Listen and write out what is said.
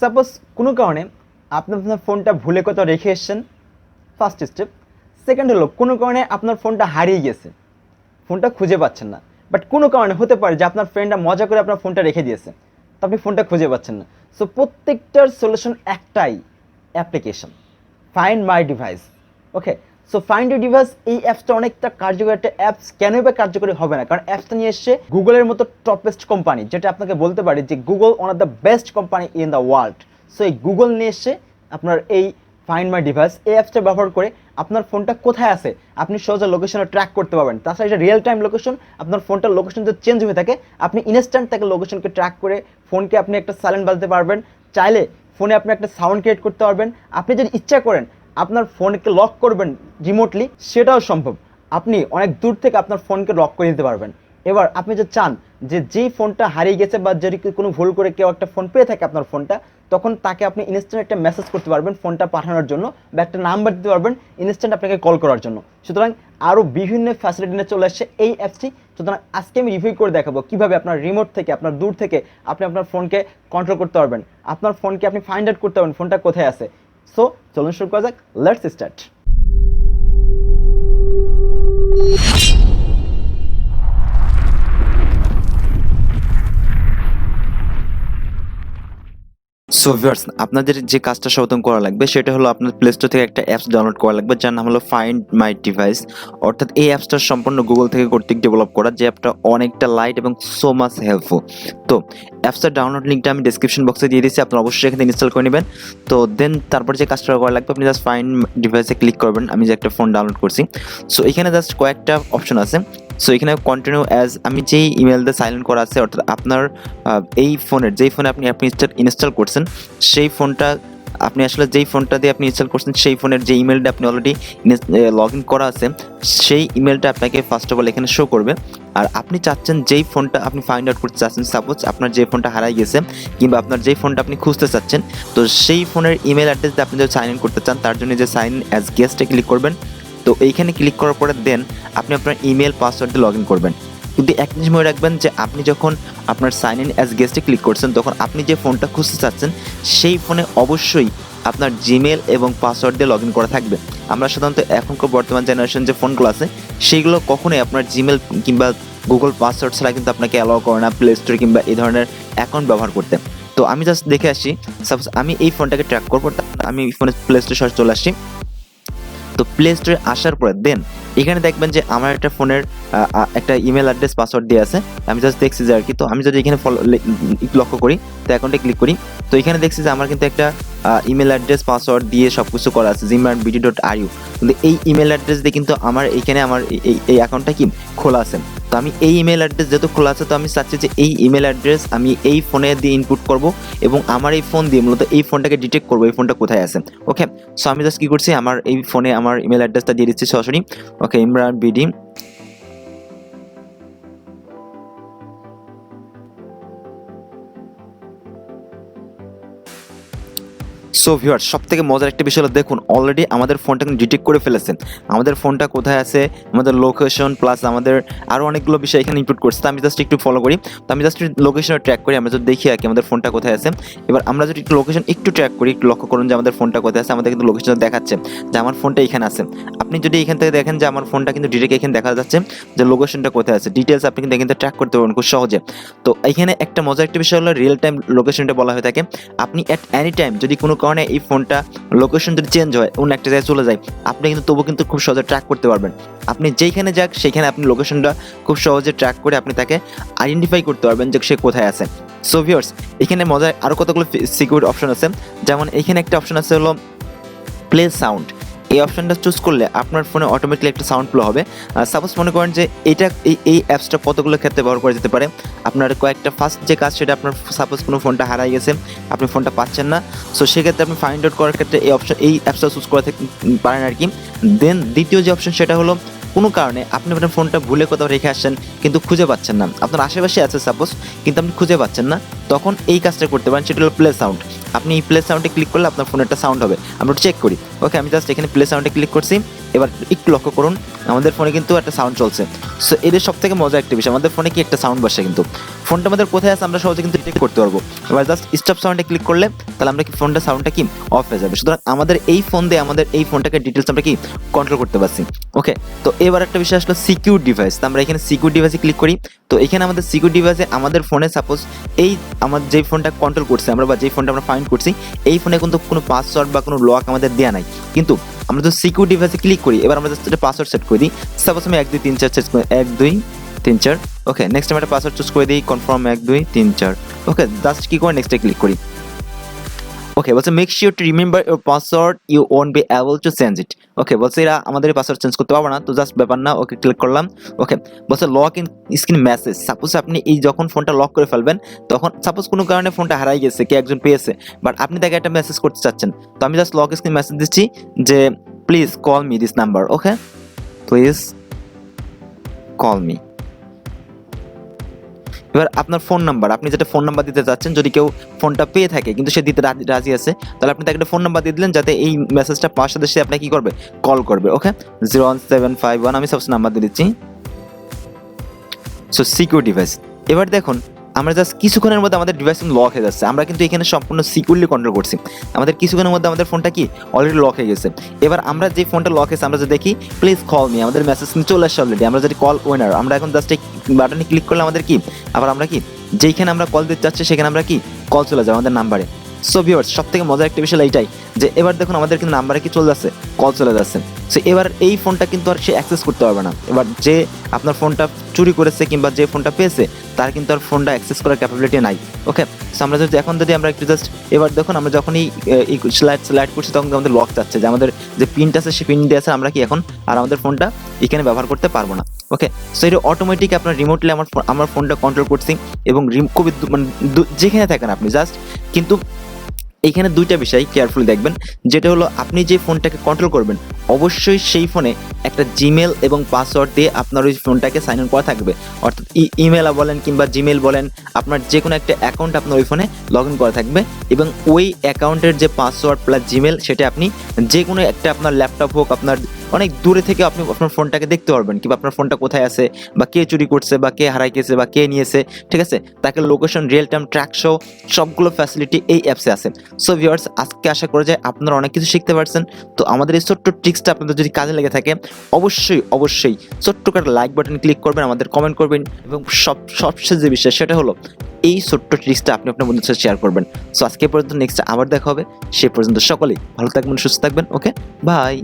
Suppose কোনো কারণে আপনি আপনার ফোনটা ভুলে কোথাও রেখে এসেছেন, ফার্স্ট স্টেপ। সেকেন্ড হলো কোনো কারণে আপনার ফোনটা হারিয়ে গেছে, ফোনটা খুঁজে পাচ্ছেন না। বাট কোনো কারণে হতে পারে যে আপনার ফ্রেন্ডরা মজা করে আপনার ফোনটা রেখে দিয়েছে, তো আপনি ফোনটা খুঁজে পাচ্ছেন না। সো প্রত্যেকটার সলিউশন একটাই, application find my device. Okay, so find your device এই অ্যাপসটা অনেকটা কার্যকরী একটা অ্যাপস। কেনই বা কার্যকরী হবে না? কারণ অ্যাপসটা নিয়ে এসছে গুগলের মতো টপেস্ট কোম্পানি, যেটা আপনাকে বলতে পারে যে Google one of the best company in the world. So এই গুগল নিয়ে এসছে আপনার এই ফাইন্ড মাই ডিভাইস। এই অ্যাপসটা ব্যবহার করে আপনার ফোনটা কোথায় আছে আপনি সহজে লোকেশনে ট্র্যাক করতে পারবেন। তাছাড়া এটা রিয়েল টাইম লোকেশন, আপনার ফোনটার লোকেশন যদি চেঞ্জ হয়ে থাকে আপনি ইনস্ট্যান্ট তাকে লোকেশনকে ট্র্যাক করে ফোনকে আপনি একটা সাইলেন্ট বাজাতে পারবেন। চাইলে ফোনে আপনি একটা সাউন্ড ক্রিয়েট করতে পারবেন। আপনি যদি ইচ্ছা করেন আপনার ফোনকে লক করবেন রিমোটলি, সেটাও সম্ভব। আপনি অনেক দূর থেকে আপনার ফোনকে লক করে দিতে পারবেন। এবার আপনি যে চান যে যেই ফোনটা হারিয়ে গেছে বা যদি কোনো ভুল করে কেউ একটা ফোন পেয়ে থাকে আপনার ফোনটা, তখন তাকে আপনি ইনস্ট্যান্ট একটা মেসেজ করতে পারবেন ফোনটা পাঠানোর জন্য, বা একটা নাম্বার দিতে পারবেন ইনস্ট্যান্ট আপনাকে কল করার জন্য। সুতরাং আরও বিভিন্ন ফ্যাসিলিটি নিয়ে চলে আসছে এই অ্যাপসটি। সুতরাং আজকে আমি রিভিউ করে দেখাবো কীভাবে আপনার রিমোট থেকে, আপনার দূর থেকে আপনি আপনার ফোনকে কন্ট্রোল করতে পারবেন, আপনার ফোনকে আপনি ফাইন্ড আউট করতে পারবেন ফোনটা কোথায় আছে। সো চলুন শুরু করা যাক, লেটস স্টার্ট। সো ভিউয়ার্স, আপনাদের যে কাজটা সর্বপ্রথম করা লাগবে সেটা হলো আপনার প্লে স্টোর থেকে একটা অ্যাপস ডাউনলোড করা লাগবে, যার নাম হলো ফাইন্ড মাই ডিভাইস। অর্থাৎ এই অ্যাপসটা সম্পূর্ণ গুগল থেকে কর্তৃক ডেভেলপ করা, যে অ্যাপটা অনেকটা লাইট এবং সো মাচ হেল্পফুল। তো অ্যাপসটার ডাউনলোড লিঙ্কটা আমি ডিসক্রিপশন বক্সে দিয়ে দিচ্ছি, আপনারা অবশ্যই এখানে ইনস্টল করে নেবেন। তো দেন তারপর যে কাজটা করা লাগবে, আপনি জাস্ট ফাইন্ড ডিভাইসে ক্লিক করবেন। আমি যে একটা ফোন ডাউনলোড করছি, সো এখানে জাস্ট কয়েকটা অপশন আছে। সো এখানে কন্টিনিউ অ্যাজ, আমি যেই ইমেল দিয়ে সাইলেন্ট করা আছে, অর্থাৎ আপনার এই ফোনের যেই ফোনে আপনি ইনস্টল করছেন সেই ফোনটা, আপনি আসলে যেই ফোনটা দিয়ে আপনি ইনস্টল করছেন সেই ফোনের যে ইমেলটা আপনি অলরেডি লগ ইন করা আছে, সেই ইমেলটা আপনাকে ফার্স্ট অফ অল এখানে শো করবে। আর আপনি চাচ্ছেন যেই ফোনটা আপনি ফাইন্ড আউট করতে চাচ্ছেন, সাপোজ আপনার যে ফোনটা হারাই গেছে কিংবা আপনার যেই ফোনটা আপনি খুঁজতে চাচ্ছেন, তো সেই ফোনের ইমেল অ্যাড্রেস দিয়ে আপনি যদি সাইন ইন করতে চান, তার জন্য যে সাইন ইন অ্যাজ গেস্টে ক্লিক করবেন। তো এইখানে ক্লিক করার পরে দেন আপনি আপনার ইমেল পাসওয়ার্ড দিয়ে লগ ইন করবেন। কিন্তু এক জিনিস মনে রাখবেন যে আপনি যখন আপনার সাইন ইন অ্যাজ গেস্টে ক্লিক করছেন, তখন আপনি যে ফোনটা খুঁজতে চাচ্ছেন সেই ফোনে অবশ্যই আপনার জিমেল এবং পাসওয়ার্ড দিয়ে লগ ইন করা থাকবে। আমরা সাধারণত এখনকার বর্তমান জেনারেশন যে ফোনগুলো আছে সেইগুলো কখনোই আপনার জিমেল কিংবা গুগল পাসওয়ার্ড ছাড়া কিন্তু আপনাকে অ্যালাউ করে না প্লে স্টোর কিংবা এই ধরনের অ্যাকাউন্ট ব্যবহার করতে। তো আমি জাস্ট দেখে আসি, সাপোজ আমি এই ফোনটাকে ট্র্যাক করবো, আমি ফোনে প্লে স্টোরে সরাসরি চলে আসছি। তো প্লে স্টোরে আসার পরে দেন এখানে দেখবেন যে আমার একটা ফোনের একটা ইমেল অ্যাড্রেস পাসওয়ার্ড দেওয়া আছে। আমি জাস্ট দেখছি যে আর কি, তো আমি যদি এখানে লক্ষ্য করি, তো অ্যাকাউন্টে ক্লিক করি, তো এখানে দেখছি যে আমার কিন্তু একটা ইমেল অ্যাড্রেস পাসওয়ার্ড দিয়ে সব কিছু করা আছে, imranbd.ru। কিন্তু এই ইমেল অ্যাড্রেস দিয়ে কিন্তু আমার এইখানে আমার এই অ্যাকাউন্টটা কি খোলা আছে। তো আমি এই ইমেল অ্যাড্রেস যেহেতু খোলা আছে, তো আমি চাচ্ছি যে এই ইমেল অ্যাড্রেস আমি এই ফোনে দিয়ে ইনপুট করব এবং আমার এই ফোন দিয়ে মূলত এই ফোনটাকে ডিটেক্ট করবো এই ফোনটা কোথায় আছে। ওকে, সো আমি জাস্ট কী করছি, আমার এই ফোনে আমার ইমেল অ্যাড্রেসটা দিয়ে দিচ্ছি সরাসরি। ওকে, ইমরান বিডি। সো ভিউয়ার্স, সব থেকে মজার একটা বিষয় হলো দেখুন, অলরেডি আমাদের ফোনটা কিন্তু ডিটেক্ট করে ফেলেছে, আমাদের ফোনটা কোথায় আছে, আমাদের লোকেশন প্লাস আমাদের আরও অনেকগুলো বিষয় এখানে ইনপুট করছে। তো আমি জাস্ট একটু ফলো করি, তো আমি জাস্ট লোকেশনে ট্র্যাক করি, আমরা যদি দেখি আর কি আমাদের ফোনটা কোথায় আছে। এবার আমরা যদি একটু লোকেশন একটু ট্র্যাক করি, একটু লক্ষ্য করুন যে আমাদের ফোনটা কোথায় আছে, আমাদের কিন্তু লোকেশন দেখাচ্ছে যে আমার ফোনটা এখানে আছে। আপনি যদি এখান থেকে দেখেন যে আমার ফোনটা কিন্তু ডিরেক্ট এখানে দেখা যাচ্ছে যে লোকেশনটা কোথায় আছে, ডিটেলস আপনি কিন্তু এখান থেকে ট্র্যাক করতে পারবেন খুব সহজে। তো এখানে একটা মজার একটা বিষয় হলো রিয়েল টাইম লোকেশনটা বলা হয়ে থাকে। আপনি অ্যাট এনি টাইম যদি কোনো কারণে এই ফোনটা লোকেশন যদি চেঞ্জ হয়, অন্য একটা জায়গায় চলে যায়, আপনি কিন্তু তবু কিন্তু খুব সহজে ট্র্যাক করতে পারবেন। আপনি যেইখানে যাক সেইখানে আপনি লোকেশনটা খুব সহজে ট্র্যাক করে আপনি তাকে আইডেন্টিফাই করতে পারবেন যে সে কোথায় আছে। সো ভিউয়ার্স, এখানে মজার আরও কতগুলো সিকিউর অপশন আছে, যেমন এখানে একটা অপশন আছে হলো প্লে সাউন্ড। এই অপশনটা চুজ করলে আপনার ফোনে অটোমেটিক্যালি একটা সাউন্ড প্লে হবে। সাপোজ মনে করেন যে এটা এই অ্যাপসটা কতগুলো ক্ষেত্রে ব্যবহার করা যেতে পারে। আপনার কয়েকটা ফার্স্ট যে কাজ সেটা আপনার সাপোজ কোনো ফোনটা হারাই গেছে, আপনি ফোনটা পাচ্ছেন না, সো সেক্ষেত্রে আপনি ফাইন্ড আউট করার ক্ষেত্রে এই অ্যাপসটা চুজ করে পারেন আর কি। দেন দ্বিতীয় যে অপশন সেটা হলো কোনো কারণে আপনি আপনার ফোনটা ভুলে কোথাও রেখে আসছেন কিন্তু খুঁজে পাচ্ছেন না, আপনার আশেপাশে আছে সাপোজ কিন্তু আপনি খুঁজে পাচ্ছেন না, তখন এই কাজটা করতে পারেন, সেটা হলো প্লে সাউন্ড। আপনি এই প্লে সাউন্ডে ক্লিক করলে আপনার ফোনে একটা সাউন্ড হবে, আমরা চেক করি। ওকে, আমি জাস্ট এখানে প্লে সাউন্ডে ক্লিক করছি, এবার একটু লক্ষ্য করুন আমাদের ফোনে কিন্তু একটা সাউন্ড চলছে। সো এদের সব থেকে মজা একটা বিষয়, আমাদের ফোনে কি একটা সাউন্ড বসে, কিন্তু ফোনটা আমাদের কোথায় আছে আমরা সহজে কিন্তু ডিটেক্ট করতে পারবো। এবার জাস্ট স্টপ সাউন্ডে ক্লিক করলে তাহলে আমরা কি ফোনটা সাউন্ডটা কি অফ হয়ে যাবে। সুতরাং আমাদের এই ফোন দিয়ে আমাদের এই ফোনটাকে ডিটেলস আমরা কি কন্ট্রোল করতে পারছি। ওকে, তো এবার একটা বিষয় আসলো সিকিউর ডিভাইস। তো আমরা এখানে সিকিউর ডিভাইসে ক্লিক করি। তো এখানে আমাদের সিকিউর ডিভাইসে আমাদের ফোনে সাপোজ এই আমাদের যেই ফোনটা কন্ট্রোল করছে আমরা বা যেই ফোনটা আমরা ফাইন্ড করছি এই ফোনে কিন্তু কোনো পাসওয়ার্ড বা কোনো লক আমাদের দেওয়া নাই, কিন্তু আমরা তো সিকিউর ডিভাইসে ক্লিক করি। এবার আমরা জাস্ট একটা পাসওয়ার্ড সেট করে দিই। সাপোজ আমি 1 2 3 4 সেট করি 1 2 3 4। ওকে, নেক্সট আমি একটা পাসওয়ার্ড চুজ করে দিই কনফার্ম 1 2 3 4। ওকে, জাস্ট কি করে নেক্সটে ক্লিক করি। ওকে, বলছে make sure to remember your password, you won't be able to change it. Okay, বলছে এরা আমাদের পাসওয়ার্ড চেঞ্জ করতে পারবো না, তো জাস্ট ব্যাপার না। ওকে, ক্লিক করলাম। ওকে, বলছে lock in screen message. Suppose আপনি এই যখন ফোনটা লক করে ফেলবেন তখন সাপোজ কোনো কারণে ফোনটা হারাই গেছে, কে একজন পেয়েছে, বাট আপনি তাকে একটা মেসেজ করতে চাচ্ছেন। তো আমি জাস্ট লক স্ক্রিন মেসেজ দিচ্ছি যে please call me this number. Okay, please call me. এবার আপনার ফোন নাম্বার, আপনি যেটা ফোন নাম্বার দিতে চাচ্ছেন, যদি কেউ ফোনটা পেয়ে থাকে কিন্তু সে দিতে রাজি আছে, তাহলে আপনি তাকে একটা ফোন নাম্বার দিয়ে দিলেন যাতে এই মেসেজটা পাওয়ার সাথে সে আপনাকে কি করবে, কল করবে। ওকে, 01751 আমি সাপোজ নাম্বার দিয়ে দিচ্ছি। So secure device. এবার দেখুন আমরা জাস্ট কিছুক্ষণের মধ্যে আমাদের ডিভাইস লক হয়ে যাচ্ছে। আমরা কিন্তু এখানে সম্পূর্ণ সিকিউরলি কন্ট্রোল করছি। আমাদের কিছুক্ষণের মধ্যে আমাদের ফোনটা কি অলরেডি লক হয়ে গেছে। এবার আমরা যে ফোনটা লক হয়েছে আমরা যদি দেখি প্লিজ কল মি, আমাদের মেসেজ কিন্তু চলে আসছে অলরেডি। আমরা যদি কল উইনার, আমরা এখন জাস্ট এই বাটনে ক্লিক করলে আমাদের কি আবার আমরা কি যেইখানে আমরা কল দিতে চাচ্ছি সেখানে আমরা কি কল চলে যাবে আমাদের নাম্বারে। সো ভিউয়ার্স, সব থেকে মজার একটা বিষয় এইটাই যে এবার দেখুন আমাদের কিন্তু নাম্বারে কি চলে যাচ্ছে, কল চলে যাচ্ছে। সো এবার এই ফোনটা কিন্তু আর সে অ্যাক্সেস করতে পারবে না। এবার যে আপনার ফোনটা চুরি করেছে কিংবা যে ফোনটা পেয়েছে তার কিন্তু আর ফোনটা অ্যাক্সেস করার ক্যাপাবিলিটি নাই। ওকে, সো আমরা যদি এখন যদি আমরা একটু জাস্ট এবার দেখুন আমরা যখনই স্লাইড করছি তখন আমাদের লক যাচ্ছে, যে আমাদের যে পিনটা আছে সেই পিন দিয়ে আছে, আমরা কি এখন আর আমাদের ফোনটা এখানে ব্যবহার করতে পারবো না। ওকে, সো এটা অটোমেটিক আপনার রিমোটলি আমার ফোনটা কন্ট্রোল করছি এবং খুবই মানে যেখানে থাকেন আপনি জাস্ট। কিন্তু এইখানে দুইটা বিষয় কেয়ারফুলি দেখবেন, যেটা হলো আপনি যে ফোনটাকে কন্ট্রোল করবেন অবশ্যই সেই ফোনে একটা জিমেল এবং পাসওয়ার্ড দিয়ে আপনার ওই ফোনটাকে সাইন ইন করা থাকবে। অর্থাৎ ইমেল বলেন কিংবা জিমেল বলেন, আপনার যে কোনো একটা অ্যাকাউন্ট আপনার ওই ফোনে লগ ইন করা থাকবে এবং ওই অ্যাকাউন্টের যে পাসওয়ার্ড প্লাস জিমেল সেটা আপনি যে কোনো একটা আপনার ল্যাপটপ হোক, আপনার অনেক দূরে থেকে আপনি আপনার ফোনটাকে দেখতে পারবেন কিংবা আপনার ফোনটা কোথায় আছে বা কে চুরি করছে বা কে হারাই গেছে বা কে নিয়েছে, ঠিক আছে, তাকে লোকেশন রিয়েল টাইম ট্র্যাক সহ সবগুলো ফ্যাসিলিটি এই অ্যাপসে আছে। সো ভিউয়ার্স, আজকে আশা করা যায় আপনারা অনেক কিছু শিখতে পারছেন। তো আমাদের এই ছোট্ট ট্রিক্সটা আপনাদের যদি কাজে লেগে থাকে অবশ্যই ছোট্ট করে লাইক বাটন ক্লিক করবেন, আমাদের কমেন্ট করবেন এবং সবচেয়ে যে বিষয় সেটা হলো এই ছোট্ট ট্রিক্সটা আপনি আপনার বন্ধুদের সাথে শেয়ার করবেন। সো আজকে পর্যন্ত, নেক্সট আবার দেখা হবে। সে পর্যন্ত সকলেই ভালো থাকবেন, সুস্থ থাকবেন। ওকে, বাই।